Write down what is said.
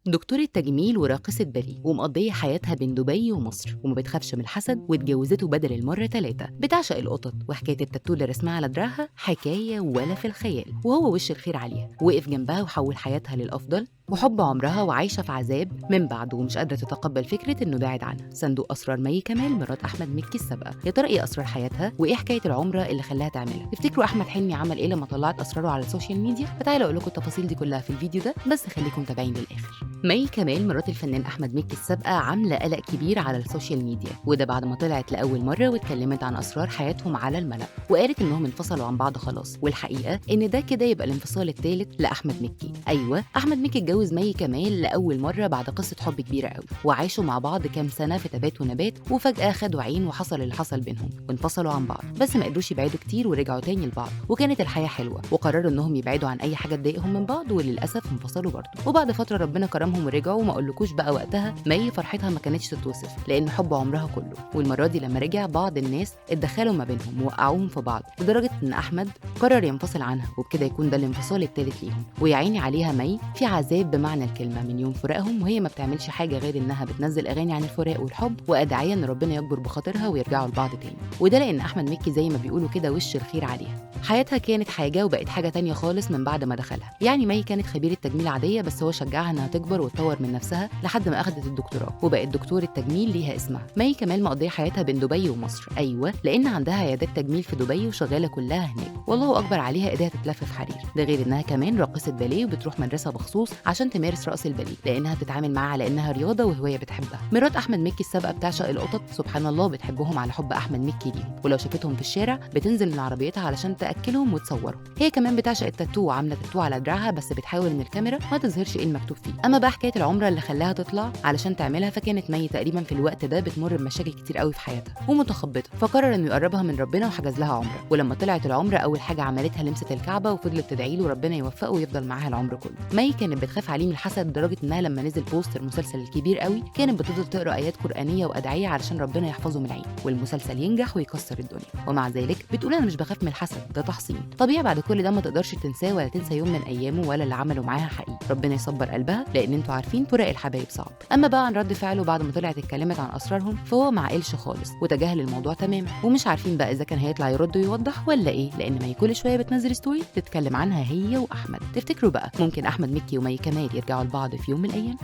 دكتورة تجميل وراقصة باليه ومقضية حياتها بين دبي ومصر وما بتخافش من الحسد واتجوزته بدل المرة 3. بتعشق القطط وحكاية التاتو اللي رسمها على دراعها حكاية ولا في الخيال، وهو وش الخير عليها وقف جنبها وحول حياتها للأفضل وحب عمرها وعايشة في عذاب من بعده ومش قادرة تتقبل فكرة إنه بعد عنها. صندوق أسرار مي كمال مرات أحمد مكي السابقة، يا ترى إيه أسرار حياتها وإيه حكاية العمرة اللي خلاها تعملها؟ تفتكروا أحمد حلمي عمل إيه لما طلعت أسراره على السوشيال ميديا؟ فتعالوا أقول لكم التفاصيل دي كلها في الفيديو ده، بس خليكم متابعين للآخر. مي كمال مرات الفنان أحمد مكي السابقة عاملة قلق كبير على السوشيال ميديا، وده بعد ما طلعت لأول مرة واتكلمت عن أسرار حياتهم على الملأ وقالت إنهم انفصلوا عن بعض خلاص، والحقيقة إن ده كده يبقى الانفصال الثالث لأحمد مكي. أيوه، أحمد مكي اتجوز مي كمال لأول مرة بعد قصة حب كبيرة قوي، وعاشوا مع بعض كام سنة في تبات ونبات، وفجأة خدوا عين وحصل اللي حصل بينهم وانفصلوا عن بعض، بس ما قدروش يبعدوا كتير ورجعوا تاني لبعض، وكانت الحياة حلوة وقرروا إنهم يبعدوا عن أي حاجة تضايقهم من بعض، وللأسف انفصلوا برضه. وبعد فترة ربنا كرمهم ورجعوا، وما أقولكوش بقى وقتها مي فرحتها ما كانتش تتوصف لأن حب عمرها كله، والمرة دي لما رجع بعض الناس اتدخلوا ما بينهم ووقعوهم في بعض لدرجة إن أحمد قرر ينفصل عنها، وبكده يكون ده الانفصال الثالث ليهم. ويا عيني عليها مي في عذاب بمعنى الكلمة من يوم فراقهم، وهي ما بتعملش حاجة غير إنها بتنزل أغاني عن الفراق والحب وأدعية إن ربنا يكبر بخاطرها ويرجعوا لبعض تاني، وده لأن أحمد مكي زي ما بيقولوا كده وش الخير عليها. حياتها كانت حاجة وبقت حاجة تانية خالص من بعد ما دخلها. يعني مي كانت خبيرة تجميل عادية، بس هو شجعها إنها تكبر وتطور من نفسها لحد ما أخدت الدكتوراه وبقت دكتورة تجميل ليها اسمها. مي كمال مقضية حياتها بين دبي ومصر، أيوة، لأن عندها عيادات تجميل في دبي وشغالة كلها هناك، والله أكبر عليها إيديها تتلف في حرير. ده غير إنها كمان راقصة باليه وبتروح مدرسة مخصوص عشان تمارس رقص الباليه، لأنها بتتعامل معاه على إنها رياضة وهواية بتحبها. مرات أحمد مكي السابقة بتعشق القطط، سبحان الله بتحبهم على حب أحمد مكي ليهم، ولو شافتهم في الشارع بتنزل من عربيتها علشان تأكلهم وتصورهم. هي كمان بتعشق التاتو وعاملة تاتو على دراعها، بس بتحاول إن الكاميرا ما تظهرش إيه المكتوب فيه. أما بقى حكاية العمرة اللي خلاها تطلع علشان تعملها، فكانت مي تقريبا في الوقت ده بتمر بمشاكل كتير قوي في حياتها ومتخبطة، فقرر إنه يقربها من ربنا وحجز لها عمرة. ولما طلعت العمرة أول حاجة عملتها لمست الكعبة وفضلت تدعي له ربنا يوفقه ويفضل معاها العمر كله. مي كانت بتخاف عليه من الحسد لدرجة إنها لما نزل بوستر مسلسل الكبير قوي كانت بتفضل تقرا آيات قرآنية وأدعية علشان ربنا يحفظه من العين والمسلسل ينجح ويكسر الدنيا. ومع ذلك بتقول أنا مش بخاف من الحسد، ده تحصين طبيعي. بعد كل ده ما تقدرش تنساه ولا تنسى يوم من أيامه ولا اللي عمله معاها حقيقي. ربنا يصبر قلبها، لأن انتوا عارفين فراق الحبايب صعب. أما بقى عن رد فعله بعد ما طلعت اتكلمت عن أسرارهم، فهو ما عقلش خالص وتجاهل الموضوع تماما، ومش عارفين بقى إذا كان هيطلع يرد ويوضح ولا إيه، لأن مي كل شوية بتنزل ستوري تتكلم عنها هي وأحمد. تفتكروا بقى ممكن أحمد مكي ومي كمال يرجعوا لبعض في يوم من الأيام؟